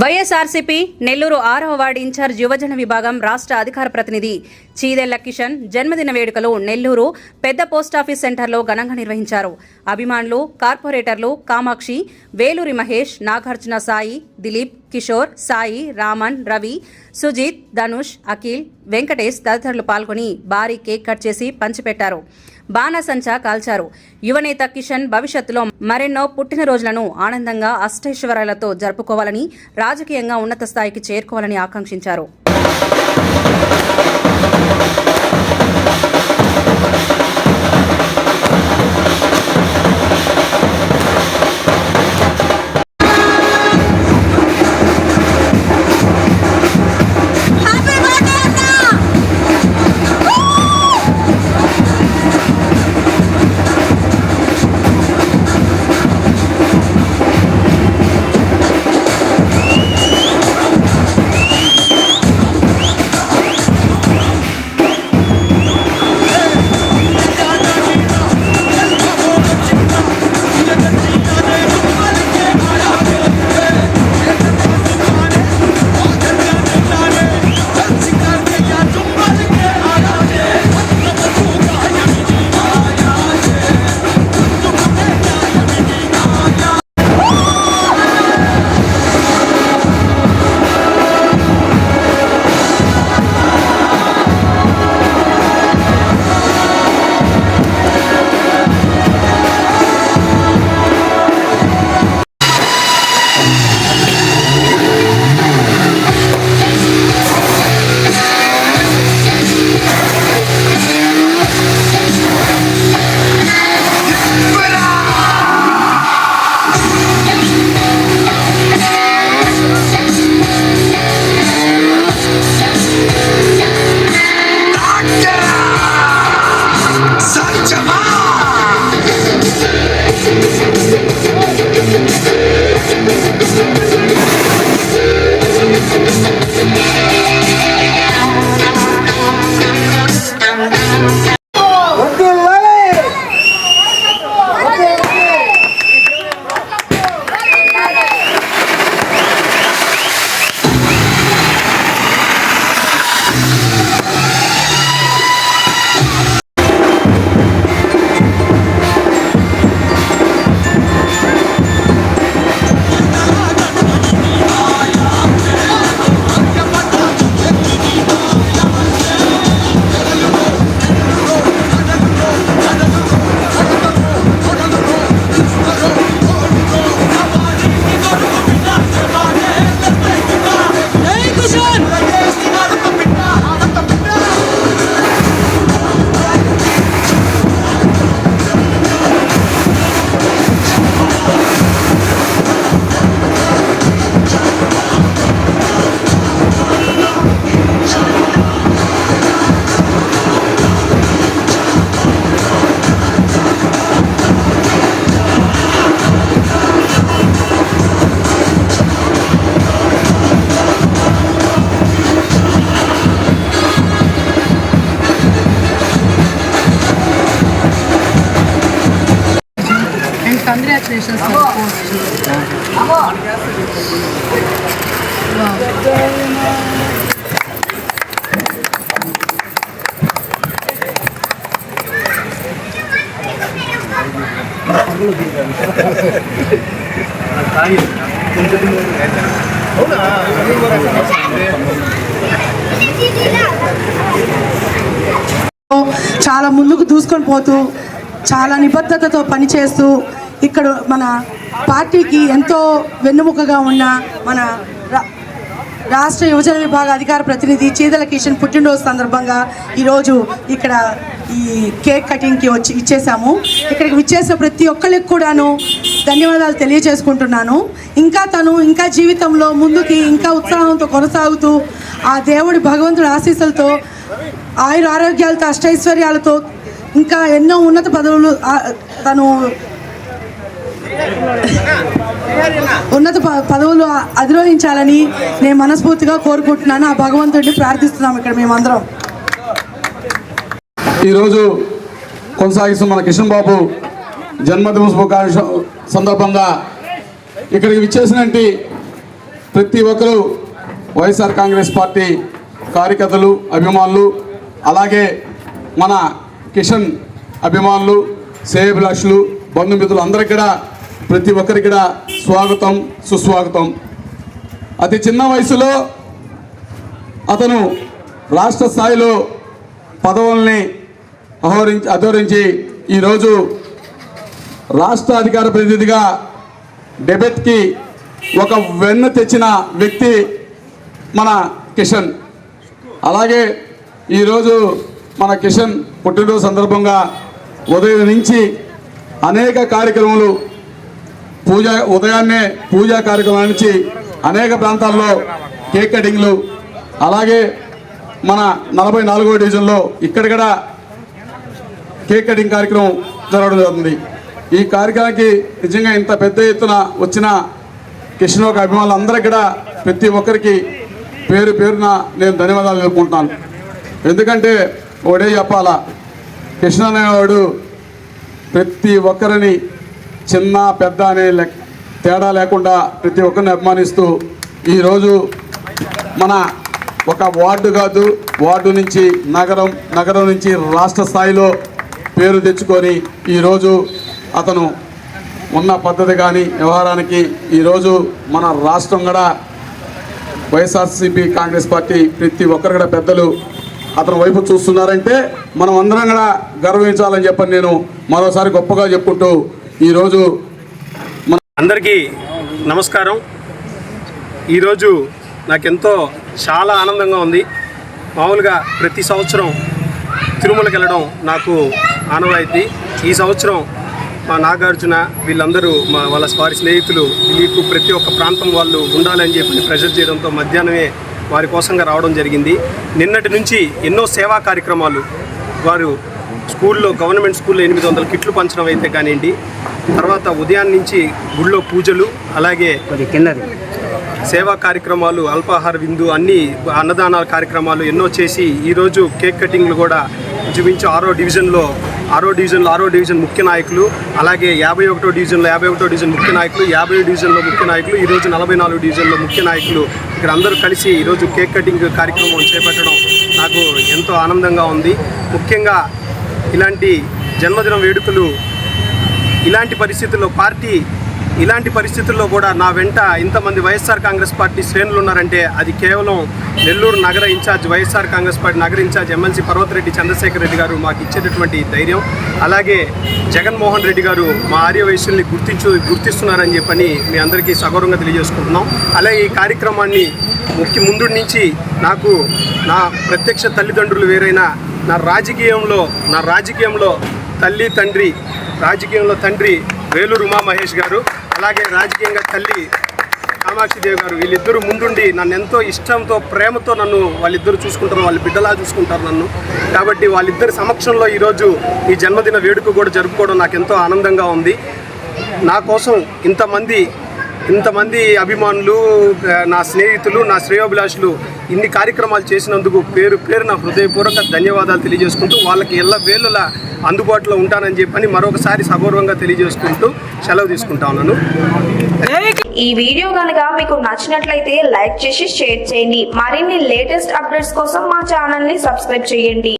వైఎస్ఆర్సీపీ నెల్లూరు 6వ ward incharge యువజన విభాగం రాష్ట్ర అధికార ప్రతినిధి చీదెళ్ల కిషన్ జన్మదిన వేడుకలు నెల్లూరు పెద్ద పోస్టాఫీస్ సెంటర్లో ఘనంగా నిర్వహించారు. అభిమానులు, కార్పొరేటర్లు కామాక్షి, వేలూరి మహేష్, నాగార్జున సాయి, దిలీప్, కిషోర్, సాయి, రామన్, రవి, సుజిత్, ధనుష్, అఖిల్, వెంకటేష్ తదితరులు పాల్గొని భారీ కేక్ కట్ చేసి పంచిపెట్టారు. బాణసంచా కాల్చారు. యువనేత కిషన్ భవిష్యత్తులో మరెన్నో పుట్టినరోజులను ఆనందంగా అష్టైశ్వర్యాలతో జరుపుకోవాలని, రాజకీయంగా ఉన్నత స్థాయికి చేరుకోవాలని ఆకాంక్షించారు. Congratulations on the post. చాలా ముందుకు దూసుకొని పోతూ చాలా నిబద్ధతతో పనిచేస్తూ ఇక్కడ మన పార్టీకి ఎంతో వెన్నుముకగా ఉన్న మన రాష్ట్ర యువజన విభాగ అధికార ప్రతినిధి చీదెళ్ల కిషన్ పుట్టినరోజు సందర్భంగా ఈరోజు ఇక్కడ ఈ కేక్ కటింగ్కి ఇచ్చేసాము. ఇక్కడికి విచ్చేసిన ప్రతి ఒక్కరికి కూడాను ధన్యవాదాలు తెలియజేసుకుంటున్నాను. ఇంకా జీవితంలో ముందుకి ఇంకా ఉత్సాహంతో కొనసాగుతూ ఆ దేవుడి భగవంతుడి ఆశీస్సులతో ఆయుర ఆరోగ్యాలతో అష్టైశ్వర్యాలతో ఇంకా ఎన్నో ఉన్నత పదవులు తను ఉన్నత పదవులు అధిరోహించాలని నేను మనస్ఫూర్తిగా కోరుకుంటున్నాను. ఆ భగవంతుడిని ప్రార్థిస్తున్నాం ఇక్కడ మేమందరం. ఈరోజు కొనసాగిస్తున్న మన కిషన్ బాబు జన్మదిన శుభాకాంక్ష సందర్భంగా ఇక్కడికి విచ్చేసినట్టు ప్రతి ఒక్కరూ వైఎస్ఆర్ కాంగ్రెస్ పార్టీ కార్యకర్తలు, అభిమానులు, అలాగే మన కిషన్ అభిమానులు, శ్రేయోభిలాషులు, బంధుమిత్రులు అందరికీ కూడా ప్రతి ఒక్కరికి కూడా స్వాగతం, సుస్వాగతం. అతి చిన్న వయసులో అతను రాష్ట్ర స్థాయిలో పదవుల్ని అధోరించి ఈరోజు రాష్ట్ర అధికార ప్రతినిధిగా డెబెట్కి ఒక వెన్ను తెచ్చిన వ్యక్తి మన కిషన్. అలాగే ఈరోజు మన కిషన్ పుట్టినరోజు సందర్భంగా ఉదయం నుంచి అనేక కార్యక్రమాలు ఉదయాన్నే పూజా కార్యక్రమాల నుంచి అనేక ప్రాంతాల్లో కేక్ కటింగ్లు, అలాగే మన 44వ డివిజన్లో ఇక్కడ కూడా కేక్ కటింగ్ కార్యక్రమం జరగడం జరుగుతుంది. ఈ కార్యక్రమానికి నిజంగా ఇంత పెద్ద ఎత్తున వచ్చిన కిషన్ ఒక అభిమానులందరికీ కూడా ప్రతి ఒక్కరికి పేరు పేరున నేను ధన్యవాదాలు తెలుపుకుంటున్నాను. ఎందుకంటే ఒకటే చెప్పాలా, కిషన్ అనేవాడు ప్రతి ఒక్కరిని చిన్న పెద్ద అనే తేడా లేకుండా ప్రతి ఒక్కరిని అభిమానిస్తూ ఈరోజు మన ఒక వార్డు కాదు, వార్డు నుంచి నగరం నుంచి రాష్ట్ర స్థాయిలో పేరు తెచ్చుకొని ఈరోజు అతను ఉన్న పద్ధతి కానీ వ్యవహారానికి ఈరోజు మన రాష్ట్రం కూడా వైఎస్ఆర్సీపీ కాంగ్రెస్ పార్టీ ప్రతి ఒక్కరు కూడా పెద్దలు అతని వైపు చూస్తున్నారంటే మనం అందరం కూడా గర్వించాలని చెప్పని నేను మరోసారి గొప్పగా చెప్పుకుంటూ ఈరోజు అందరికీ నమస్కారం. ఈరోజు నాకెంతో చాలా ఆనందంగా ఉంది. మామూలుగా ప్రతి సంవత్సరం తిరుమలకి వెళ్ళడం నాకు ఆనవాయితీ. ఈ సంవత్సరం మా నాగార్జున వీళ్ళందరూ వారి స్నేహితులు దిలీప్ ప్రతి ఒక్క ప్రాంతం వాళ్ళు ఉండాలని చెప్పి ప్రెషర్ చేయడంతో మధ్యాహ్నమే వారి కోసంగా రావడం జరిగింది. నిన్నటి నుంచి ఎన్నో సేవా కార్యక్రమాలు వారు స్కూల్లో, గవర్నమెంట్ స్కూల్లో 800 కిట్లు పంచడం అయితే కానివ్వండి, తర్వాత ఉదయాన్నే నుంచి గుళ్ళో పూజలు, అలాగే సేవా కార్యక్రమాలు, అల్పాహార విందు, అన్ని అన్నదానాల కార్యక్రమాలు ఎన్నో చేసి ఈరోజు కేక్ కటింగ్లు కూడా చూపించి 6వ డివిజన్ ముఖ్య నాయకులు, అలాగే 51వ డివిజన్ ముఖ్య నాయకులు, 50వ డివిజన్లో ముఖ్య నాయకులు, ఈరోజు 44వ డివిజన్లో ముఖ్య నాయకులు ఇక్కడ అందరూ కలిసి ఈరోజు కేక్ కటింగ్ కార్యక్రమం చేపట్టడం నాకు ఎంతో ఆనందంగా ఉంది. ముఖ్యంగా ఇలాంటి జన్మదిన వేడుకలు ఇలాంటి పరిస్థితుల్లో కూడా నా వెంట ఇంతమంది వైఎస్ఆర్ కాంగ్రెస్ పార్టీ శ్రేణులు ఉన్నారంటే అది కేవలం నెల్లూరు నగర ఇన్ఛార్జ్ వైఎస్ఆర్ కాంగ్రెస్ పార్టీ నగర ఇన్ఛార్జ్ ఎమ్మెల్సీ పర్వతరెడ్డి చంద్రశేఖర్ రెడ్డి గారు మాకు ఇచ్చేటటువంటి ధైర్యం, అలాగే జగన్మోహన్ రెడ్డి గారు మా ఆర్యవైశ్యుల్ని గుర్తిస్తున్నారని చెప్పని మీ అందరికీ సగౌరవంగా తెలియజేసుకుంటున్నాం. అలాగే ఈ కార్యక్రమాన్ని ముందు నుంచి నాకు నా ప్రత్యక్ష తల్లిదండ్రులు వేరైనా నా రాజకీయంలో తండ్రి వేలూరు ఉమామహేష్ గారు, అలాగే రాజకీయంగా తల్లి కామాక్షిదేవి గారు, వీళ్ళిద్దరూ ముందుండి నన్ను ఎంతో ఇష్టంతో, ప్రేమతో వాళ్ళిద్దరూ చూసుకుంటారు, వాళ్ళ బిడ్డలా చూసుకుంటారు నన్ను. కాబట్టి వాళ్ళిద్దరి సమక్షంలో ఈరోజు ఈ జన్మదిన వేడుక కూడా జరుపుకోవడం నాకు ఎంతో ఆనందంగా ఉంది. నా కోసం ఇంతమంది అభిమానులు, నా స్నేహితులు, నా శ్రేయోభిలాషులు ఇన్ని కార్యక్రమాలు చేసినందుకు పేరు నా హృదయపూర్వక ధన్యవాదాలు తెలియజేసుకుంటూ వాళ్ళకి ఎల్లవేళలా అందుబాటులో ఉంటానని చెప్పని మరొకసారి సగౌరవంగా తెలియజేసుకుంటూ సెలవు తీసుకుంటా ఉన్నాను. ఈ వీడియో కనుక మీకు నచ్చినట్లయితే లైక్ చేసి షేర్ చేయండి. మరిన్ని లేటెస్ట్ అప్డేట్స్ కోసం మా ఛానల్ ని సబ్స్క్రైబ్ చేయండి.